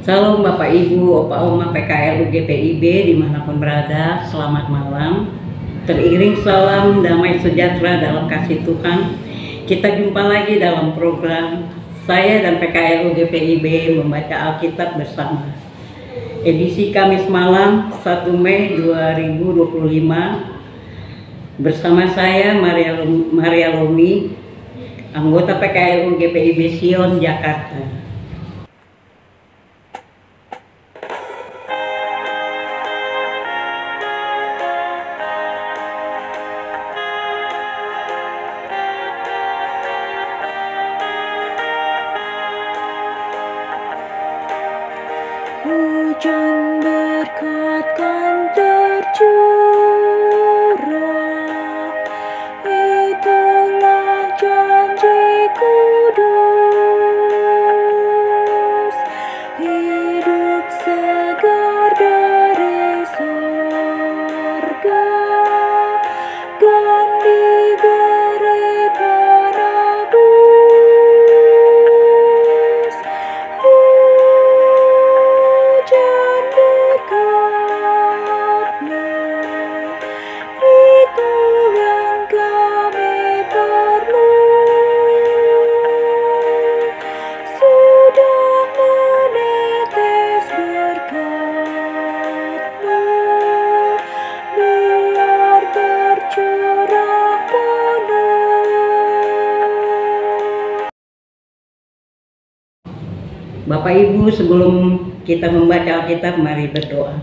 Salam Bapak Ibu, Opa Oma PKL UGPIB dimanapun berada, selamat malam. Teriring salam damai sejahtera dalam kasih Tuhan. Kita jumpa lagi dalam program saya dan PKL UGPIB membaca Alkitab bersama. Edisi Kamis malam 1 Mei 2025 bersama saya Maria Lomi, anggota PKL UGPIB Sion Jakarta. Hujan berkat kan tercurah, itulah janji kudus, hidup segar dari sorga, kan diberi penebus. Hujan berkat-Mu, itu yang kami perlu. Sudah menetes berkat-Mu, biar tercurah penuh. Bapak Ibu, sebelum kita membaca Alkitab, mari berdoa.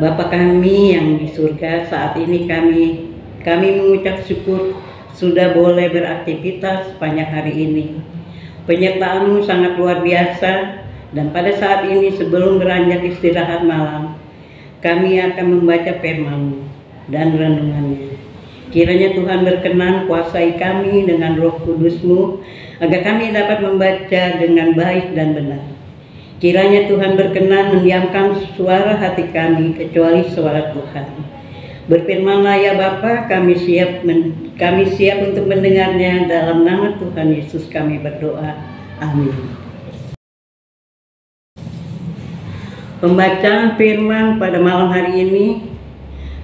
Bapa kami yang di surga, saat ini kami mengucap syukur sudah boleh beraktivitas sepanjang hari ini. Penyertaan-Mu sangat luar biasa, dan pada saat ini sebelum beranjak istirahat malam, kami akan membaca firman-Mu dan renungannya. Kiranya Tuhan berkenan kuasai kami dengan Roh Kudus-Mu, agar kami dapat membaca dengan baik dan benar. Kiranya Tuhan berkenan mendiamkan suara hati kami kecuali suara Tuhan. Berfirmanlah ya Bapa, kami siap untuk mendengarnya. Dalam nama Tuhan Yesus kami berdoa. Amin. Pembacaan firman pada malam hari ini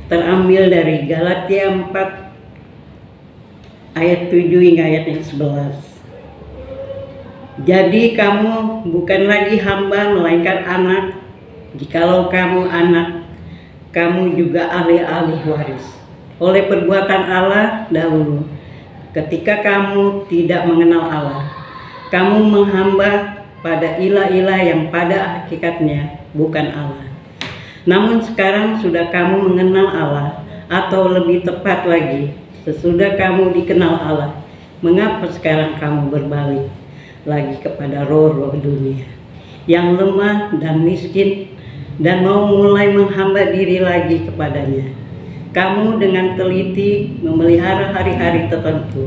terambil dari Galatia 4 ayat 7 hingga ayat yang 11. Jadi kamu bukan lagi hamba melainkan anak. Jikalau kamu anak, kamu juga ahli-ahli waris oleh perbuatan Allah dahulu. Ketika kamu tidak mengenal Allah, kamu menghamba pada ilah-ilah yang pada hakikatnya bukan Allah. Namun sekarang sudah kamu mengenal Allah, atau lebih tepat lagi, sesudah kamu dikenal Allah, mengapa sekarang kamu berbalik lagi kepada roh-roh dunia yang lemah dan miskin, dan mau mulai menghamba diri lagi kepadanya? Kamu dengan teliti memelihara hari-hari tertentu,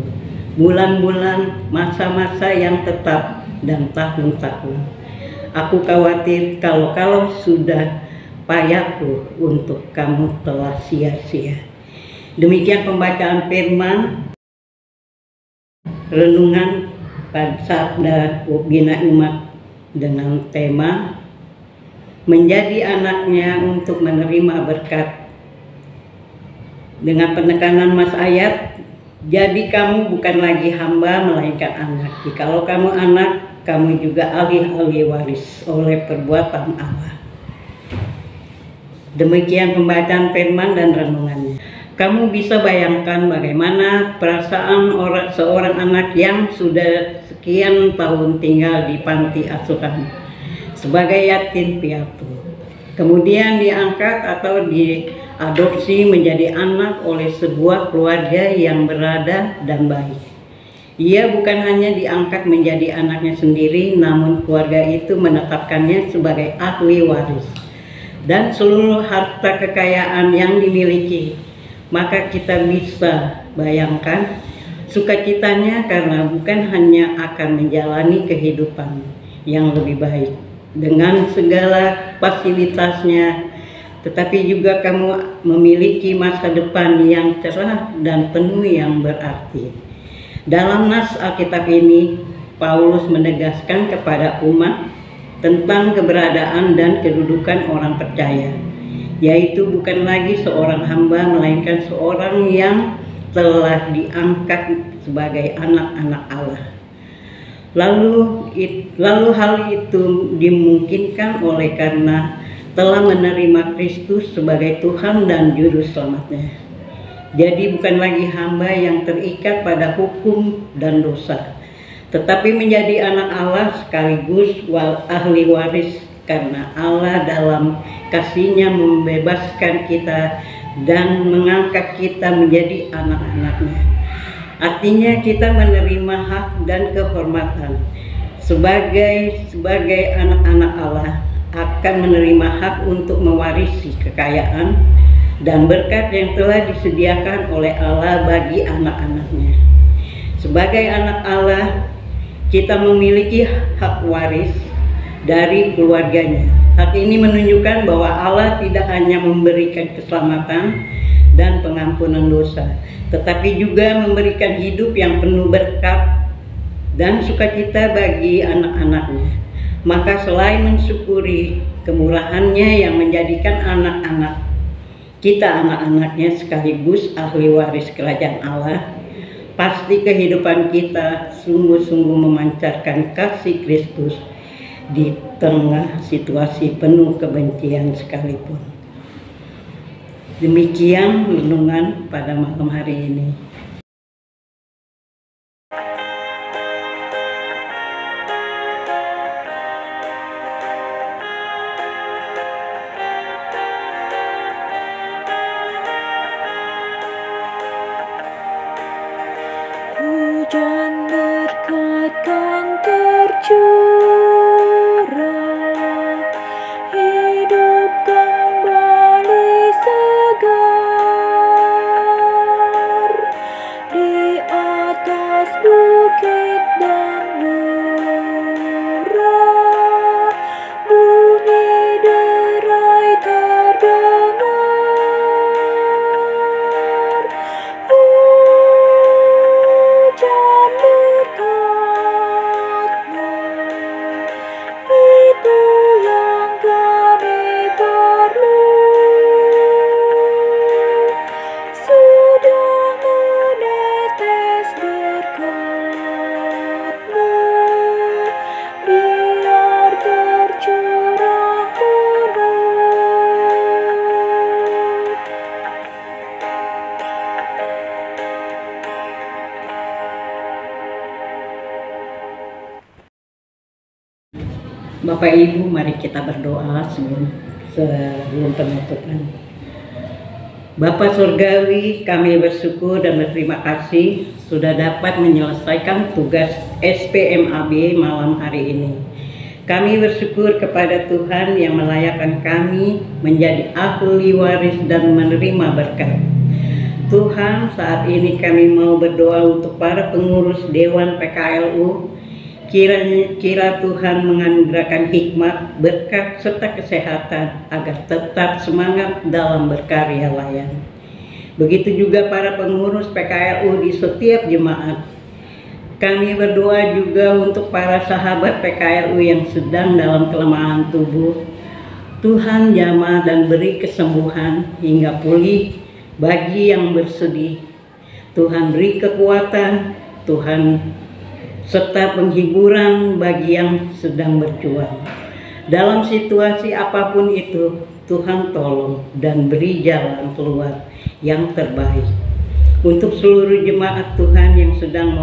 bulan-bulan, masa-masa yang tetap, dan tahun-tahun. Aku khawatir kalau sudah payahku untuk kamu telah sia-sia. Demikian pembacaan firman renungan pada Sabda Bina Imat dengan tema menjadi anaknya untuk menerima berkat. Dengan penekanan mas ayat, jadi kamu bukan lagi hamba melainkan anak. Jikalau kamu anak, kamu juga ahli-ahli waris oleh perbuatan Allah. Demikian pembacaan firman dan renungannya. Kamu bisa bayangkan bagaimana perasaan seorang anak yang sudah sekian tahun tinggal di panti asuhan sebagai yatim piatu, kemudian diangkat atau diadopsi menjadi anak oleh sebuah keluarga yang berada dan baik. Ia bukan hanya diangkat menjadi anaknya sendiri, namun keluarga itu menetapkannya sebagai ahli waris dan seluruh harta kekayaan yang dimiliki. Maka kita bisa bayangkan sukacitanya, karena bukan hanya akan menjalani kehidupan yang lebih baik dengan segala fasilitasnya, tetapi juga kamu memiliki masa depan yang cerah dan penuh yang berarti. Dalam nas Alkitab ini, Paulus menegaskan kepada umat tentang keberadaan dan kedudukan orang percaya, yaitu bukan lagi seorang hamba melainkan seorang yang telah diangkat sebagai anak-anak Allah. Lalu hal itu dimungkinkan oleh karena telah menerima Kristus sebagai Tuhan dan Juru Selamatnya. Jadi bukan lagi hamba yang terikat pada hukum dan dosa, tetapi menjadi anak Allah sekaligus ahli waris karena Allah dalam kasih-Nya membebaskan kita dan mengangkat kita menjadi anak-anak-Nya. Artinya kita menerima hak dan kehormatan sebagai anak-anak Allah, akan menerima hak untuk mewarisi kekayaan dan berkat yang telah disediakan oleh Allah bagi anak-anak-Nya. Sebagai anak Allah, kita memiliki hak waris dari keluarganya. Hak ini menunjukkan bahwa Allah tidak hanya memberikan keselamatan dan pengampunan dosa, tetapi juga memberikan hidup yang penuh berkat dan sukacita bagi anak-anak-Nya. Maka selain mensyukuri kemurahan-Nya yang menjadikan kita anak-anak-Nya sekaligus ahli waris kerajaan Allah, pasti kehidupan kita sungguh-sungguh memancarkan kasih Kristus di tengah situasi penuh kebencian sekalipun. Demikian renungan pada malam hari ini. Hujan berkat kan tercurah, hidup kembali segar di atas bukit dan murah, bunyi derai terdengar. Hujan berkat-Nya, itu yang kami perlu. Sudah menetes berkat-Mu, biar tercurah penuh. Bapak Ibu, mari kita berdoa sebelum penutupan. Bapa Surgawi, kami bersyukur dan berterima kasih sudah dapat menyelesaikan tugas SPMAB malam hari ini. Kami bersyukur kepada Tuhan yang melayakkan kami menjadi ahli waris dan menerima berkat. Tuhan, saat ini kami mau berdoa untuk para pengurus Dewan PKLU. Kira Tuhan menganugerahkan hikmat, berkat, serta kesehatan agar tetap semangat dalam berkarya layan. Begitu juga para pengurus PKLU di setiap jemaat. Kami berdoa juga untuk para sahabat PKLU yang sedang dalam kelemahan tubuh. Tuhan jamah dan beri kesembuhan hingga pulih bagi yang bersedih. Tuhan beri kekuatan, Tuhan serta penghiburan bagi yang sedang berjuang. Dalam situasi apapun itu, Tuhan tolong dan beri jalan keluar yang terbaik. Untuk seluruh jemaat Tuhan yang sedang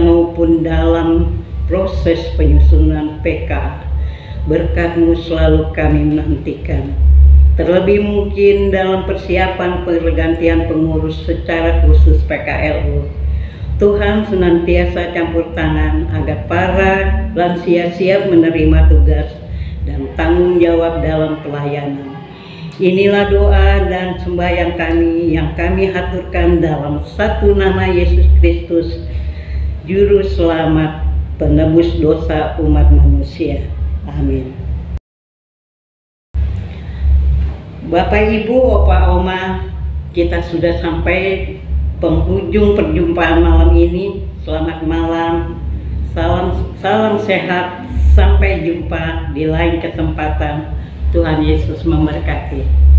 maupun dalam proses penyusunan PK, berkat-Mu selalu kami menantikan. Terlebih mungkin dalam persiapan pergantian pengurus secara khusus PKLU. Tuhan senantiasa campur tangan agar para lansia siap menerima tugas dan tanggung jawab dalam pelayanan. Inilah doa dan sembahyang kami yang kami haturkan dalam satu nama Yesus Kristus, Juru Selamat, penebus dosa umat manusia. Amin. Bapak, Ibu, Opa, Oma, kita sudah sampai penghujung perjumpaan malam ini. Selamat malam, salam sehat, Sampai jumpa di lain kesempatan. Tuhan Yesus memberkati.